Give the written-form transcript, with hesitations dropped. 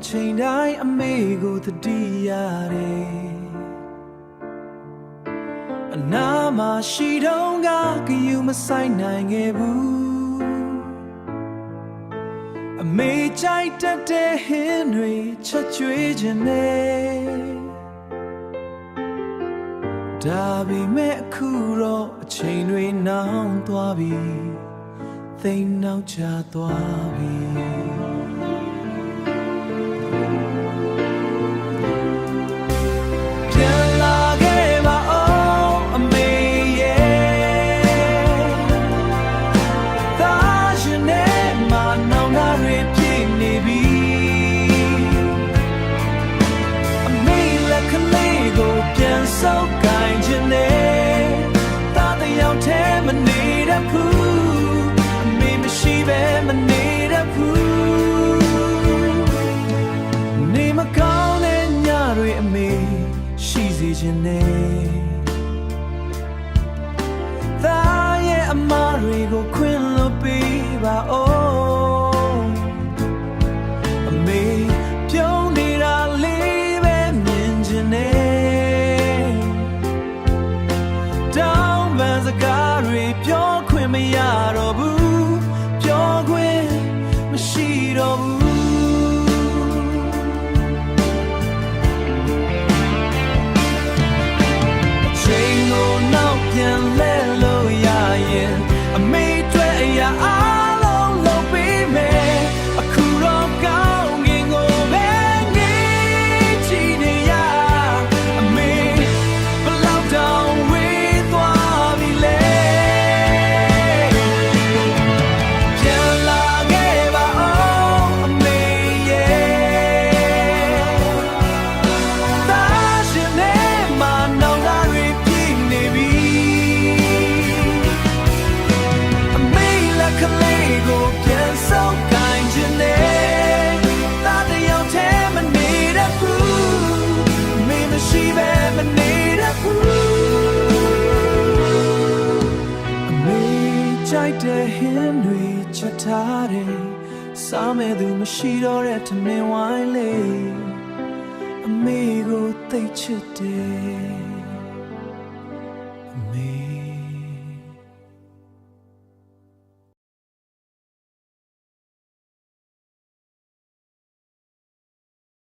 ချိန်တိုင်းအမေကိုသတိရတယ်အနာမှာရှိတော့ကဂယူမဆိုင်နိုင်ခဲ့ဘူးအမေကြိုက်တတ်တဲ့ဟင်းတွေချက်ကျွေးခြင်းနဲ့ဒါပေမဲ့အခုတော့အချိန်တွေနောက်သွားပြီသိမ်းနောက်ကျသွားပြီပြန်လာခဲ့ပါအောင်အမေရဲ့သာရှင်နဲ့မနောင်နာတွေပြည့်နေပြီအမေလက်ကလေးကိုပြန်ဆောက်ကိုင်ခြင်းနဲ့တာတယောက်တည်းမနေတတ်ဘူးအမေမရှိပဲမနေတတ်ဘူးနေမကောင်းတဲ့ညတွေအမေရှိစေခြင်းနဲ့သားရဲ့အမားတွေကိုခွင့်လွှတ်ပေးပါဦးအမေပြုံးနေတာလေးပဲမြင်ခြင်းနဲ့တောင်းပန်စကားတွေပြောခွင့်မရတော့ဘူးပြောခွင့်မရှိတော့ဘူးပြန်လဲလို့ရရင်အမေတွေ့အရာအားလုံးလုပ်ပေးမယ်အခုတော့ကောင်းကင်ကိုပဲငေးကြည့်နေရအမေဘလောက်တောင်ဝေးသွားပြီလဲပြန်လာခဲ့ပါအောင်အမေရဲ့သာရှင်နဲ့မနောင်လာတွေပြည့်နေပြီကလေးကိုပြန်ဆောက်ကိုင်ခြင်းနဲ့တာတယောက်တည်းမနေတတ်ဘူးမင်းမရှိပဲမနေတတ်ဘူးအမေကြိုက်တဲ့ဟင်းတွေချက်ထားတယ်စားမဲ့သူမရှိတော့တဲ့ထမင်းဝိုင်းလေးအမေကိုသိချစ်တယ်